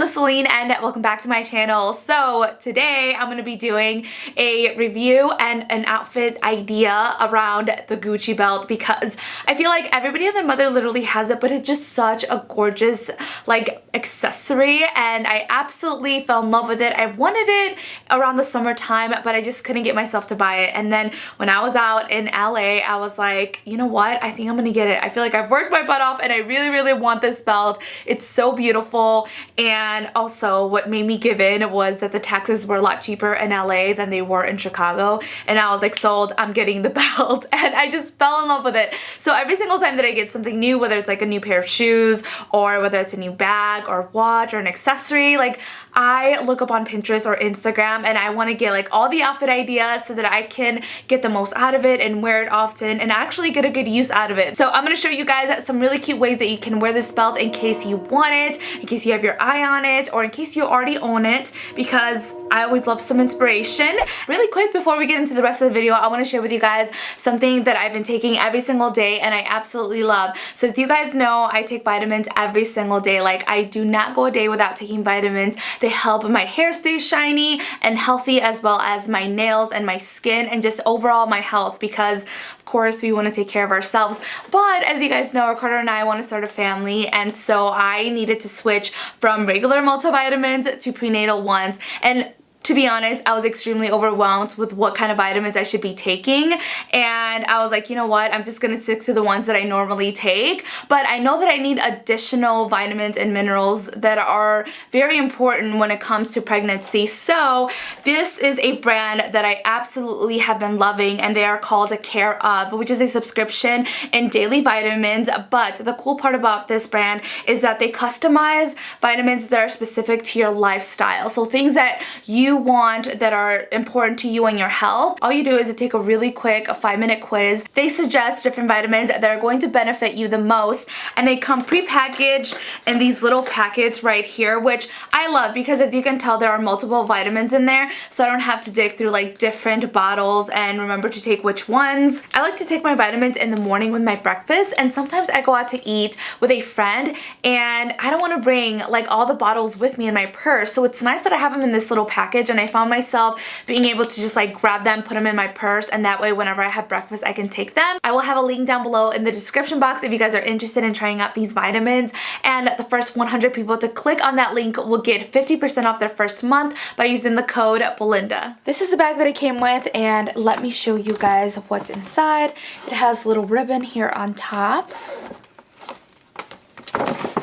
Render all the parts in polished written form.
Selene and welcome back to my channel. So today I'm going to be doing a review and an outfit idea around the Gucci belt because I feel like everybody and their mother literally has it, but it's just such a gorgeous like accessory and I absolutely fell in love with it. I wanted it around the summertime, but I just couldn't get myself to buy it. And then when I was out in LA, I was like, you know what? I think I'm going to get it. I feel like I've worked my butt off and I really want this belt. It's so beautiful. And also what made me give in was that the taxes were a lot cheaper in LA than they were in Chicago. And I was like, sold, I'm getting the belt. And I just fell in love with it. So every single time that I get something new, whether it's like a new pair of shoes or whether it's a new bag or watch or an accessory, like I look up on Pinterest or Instagram and I want to get like all the outfit ideas so that I can get the most out of it and wear it often and actually get a good use out of it. So I'm going to show you guys some really cute ways that you can wear this belt in case you want it, in case you have your eye on it, or in case you already own it, because I always love some inspiration. Really quick before we get into the rest of the video, I want to share with you guys something that I've been taking every single day and I absolutely love. So as you guys know, I take vitamins every single day. Like I do not go a day without taking vitamins. They help my hair stay shiny and healthy, as well as my nails and my skin and just overall my health, because of course we want to take care of ourselves. But as you guys know, Ricardo and I want to start a family, and so I needed to switch from regular multivitamins to prenatal ones. And to be honest, I was extremely overwhelmed with what kind of vitamins I should be taking, and I was like, you know what, I'm just gonna stick to the ones that I normally take. But I know that I need additional vitamins and minerals that are very important when it comes to pregnancy. So this is a brand that I absolutely have been loving, and they are called Care Of, which is a subscription in daily vitamins. But the cool part about this brand is that they customize vitamins that are specific to your lifestyle. So things that you want that are important to you and your health, all you do is take a really quick 5-minute quiz. They suggest different vitamins that are going to benefit you the most, and they come pre-packaged in these little packets right here, which I love because as you can tell there are multiple vitamins in there, so I don't have to dig through like different bottles and remember to take which ones. I like to take my vitamins in the morning with my breakfast, and sometimes I go out to eat with a friend and I don't want to bring like all the bottles with me in my purse, so it's nice that I have them in this little package. And I found myself being able to just like grab them, put them in my purse, and that way whenever I have breakfast I can take them. I will have a link down below in the description box if you guys are interested in trying out these vitamins, and the first 100 people to click on that link will get 50% off their first month by using the code Belinda. This is the bag that it came with, and let me show you guys what's inside. It has a little ribbon here on top,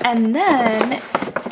and then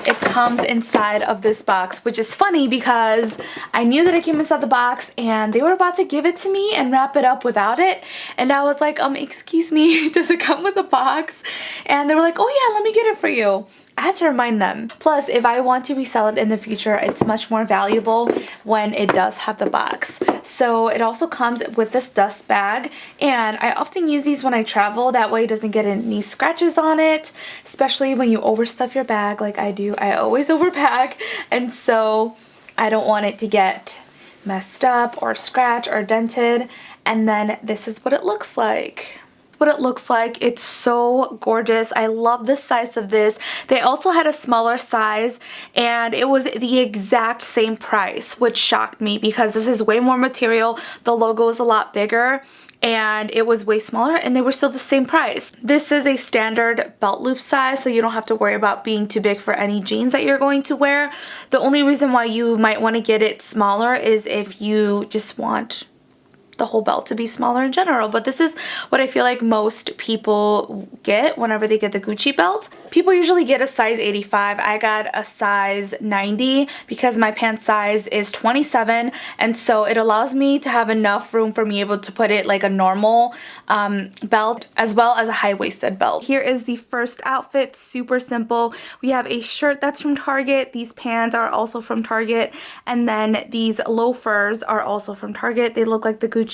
it comes inside of this box, which is funny because I knew that it came inside the box and they were about to give it to me and wrap it up without it, and I was like, excuse me, does it come with a box? And they were like, oh yeah, let me get it for you. I had to remind them. Plus, if I want to resell it in the future, it's much more valuable when it does have the box. So it also comes with this dust bag, and I often use these when I travel. That way it doesn't get any scratches on it, especially when you overstuff your bag like I do. I always overpack, and so I don't want it to get messed up or scratched or dented. And then this is what it looks like. It's so gorgeous. I love the size of this. They also had a smaller size and it was the exact same price, which shocked me because this is way more material. The logo is a lot bigger and it was way smaller and they were still the same price. This is a standard belt loop size, so you don't have to worry about being too big for any jeans that you're going to wear. The only reason why you might want to get it smaller is if you just want the whole belt to be smaller in general, but this is what I feel like most people get whenever they get the Gucci belt. People usually get a size 85. I got a size 90 because my pant size is 27, and so it allows me to have enough room for me able to put it like a normal belt as well as a high-waisted belt. Here is the first outfit, super simple. We have a shirt that's from Target, these pants are also from Target, and then these loafers are also from Target. They look like the Gucci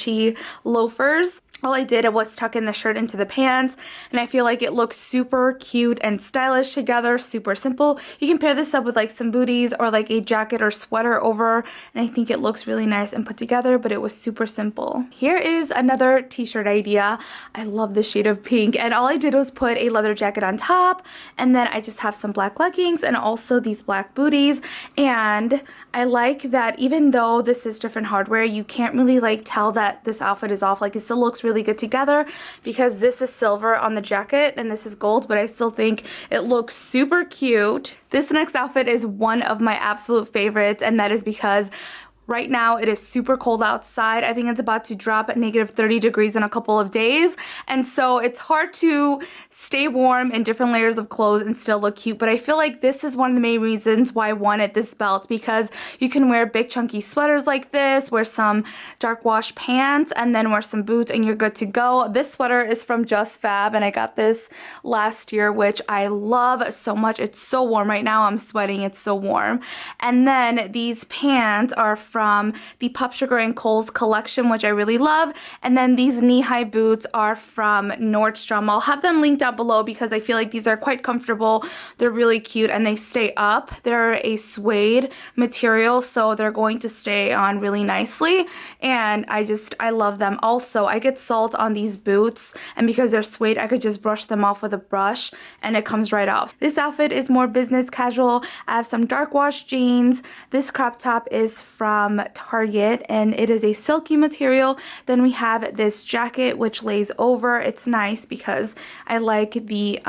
loafers. all I did was tuck in the shirt into the pants, and I feel like it looks super cute and stylish together, super simple. You can pair this up with like some booties or like a jacket or sweater over, and I think it looks really nice and put together, but it was super simple. Here is another t-shirt idea. I love the shade of pink, and all I did was put a leather jacket on top, and then I just have some black leggings and also these black booties. And I like that even though this is different hardware, you can't really like tell that this outfit is off. Like, it still looks really good together because this is silver on the jacket and this is gold, but I still think it looks super cute. This next outfit is one of my absolute favorites, and that is because right now it is super cold outside. I think it's about to drop at negative 30 degrees in a couple of days, and so it's hard to stay warm in different layers of clothes and still look cute. But I feel like this is one of the main reasons why I wanted this belt, because you can wear big chunky sweaters like this, wear some dark wash pants, and then wear some boots and you're good to go. This sweater is from Just Fab, and I got this last year, which I love so much. It's so warm right now. I'm sweating. It's so warm. And then these pants are from the Pop Sugar and Kohl's collection, which I really love. And then these knee-high boots are from Nordstrom. I'll have them linked down below because I feel like these are quite comfortable. They're really cute and they stay up. They're a suede material, so they're going to stay on really nicely. And I love them. Also, I get salt on these boots, and because they're suede, I could just brush them off with a brush and it comes right off. This outfit is more business casual. I have some dark wash jeans. This crop top is from Target and it is a silky material. Then we have this jacket which lays over. It's nice because I like the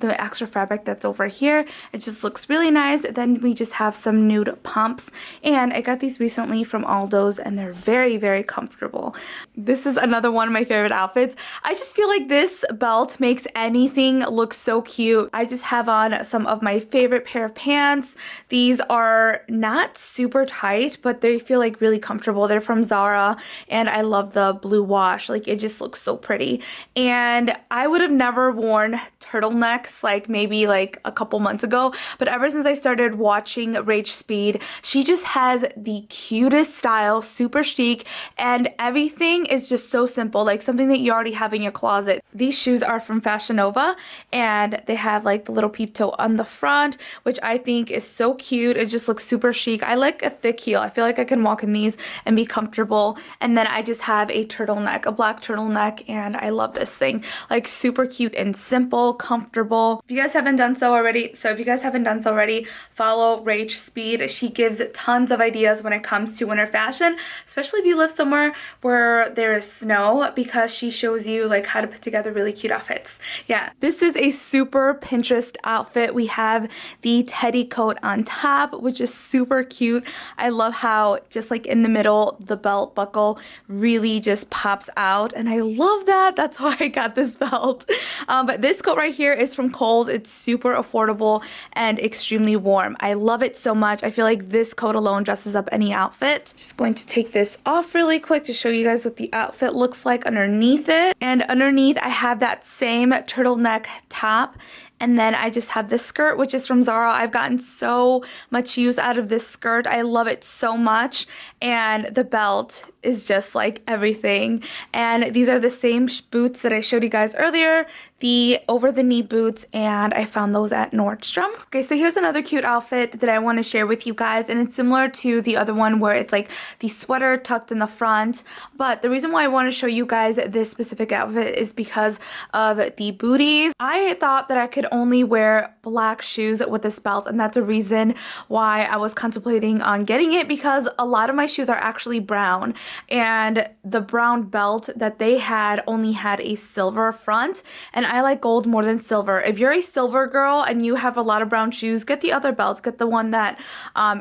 extra fabric that's over here. It just looks really nice. Then we just have some nude pumps, and I got these recently from Aldo's and they're very, very comfortable. This is another one of my favorite outfits. I just feel like this belt makes anything look so cute. I just have on some of my favorite pair of pants. These are not super tight, but they feel like really comfortable. They're from Zara and I love the blue wash. Like, it just looks so pretty. And I would have never worn turtleneck like maybe like a couple months ago, but ever since I started watching Rach Speed, she just has the cutest style, super chic, and everything is just so simple, like something that you already have in your closet. These shoes are from Fashion Nova and they have like the little peep toe on the front, which I think is so cute. It just looks super chic. I like a thick heel. I feel like I can walk in these and be comfortable. And then I just have a turtleneck, a black turtleneck, and I love this thing. Like, super cute and simple, comfortable. If you guys haven't done so already, follow Rach Speed. She gives tons of ideas when it comes to winter fashion, especially if you live somewhere where there is snow, because she shows you like how to put together really cute outfits. Yeah, this is a super Pinterest outfit. We have the teddy coat on top, which is super cute. I love how just like in the middle, the belt buckle really just pops out, and I love that. That's why I got this belt. But this coat right here is from Kohl's. It's super affordable and extremely warm. I love it so much. I feel like this coat alone dresses up any outfit. Just going to take this off really quick to show you guys what the outfit looks like underneath it. And underneath I have that same turtleneck top. And then I just have this skirt, which is from Zara. I've gotten so much use out of this skirt. I love it so much. And the belt is just like everything. And these are the same boots that I showed you guys earlier, the over the knee boots, and I found those at Nordstrom. Okay, so here's another cute outfit that I want to share with you guys, and it's similar to the other one where it's like the sweater tucked in the front. But the reason why I want to show you guys this specific outfit is because of the booties. I thought that I could only wear black shoes with this belt, and that's a reason why I was contemplating on getting it, because a lot of my shoes are actually brown, and the brown belt that they had only had a silver front, and I like gold more than silver. If you're a silver girl and you have a lot of brown shoes, get the other belt, get the one that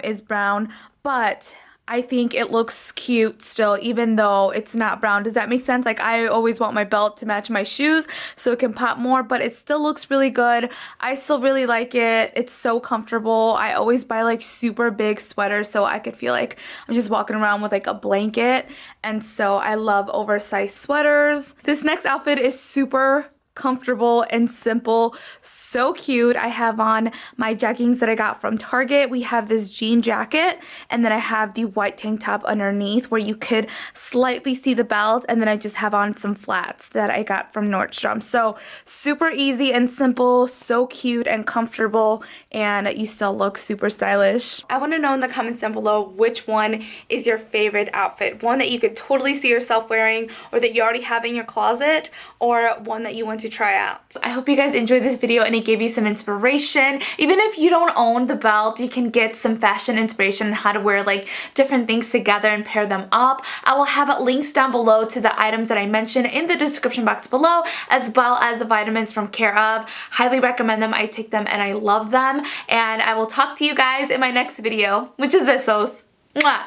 is brown. But I think it looks cute still, even though it's not brown. Does that make sense? Like, I always want my belt to match my shoes so it can pop more, but it still looks really good. I still really like it. It's so comfortable. I always buy like super big sweaters so I could feel like I'm just walking around with like a blanket. And so I love oversized sweaters. This next outfit is super comfortable, and simple. So cute. I have on my jeggings that I got from Target. We have this jean jacket, and then I have the white tank top underneath where you could slightly see the belt, and then I just have on some flats that I got from Nordstrom. So super easy and simple, so cute and comfortable, and you still look super stylish. I want to know in the comments down below which one is your favorite outfit. One that you could totally see yourself wearing, or that you already have in your closet, or one that you want to try out. I hope you guys enjoyed this video and it gave you some inspiration. Even if you don't own the belt, you can get some fashion inspiration on how to wear like different things together and pair them up. I will have links down below to the items that I mentioned in the description box below, as well as the vitamins from Care of. Highly recommend them. I take them and I love them. And I will talk to you guys in my next video, which is besos. Mwah!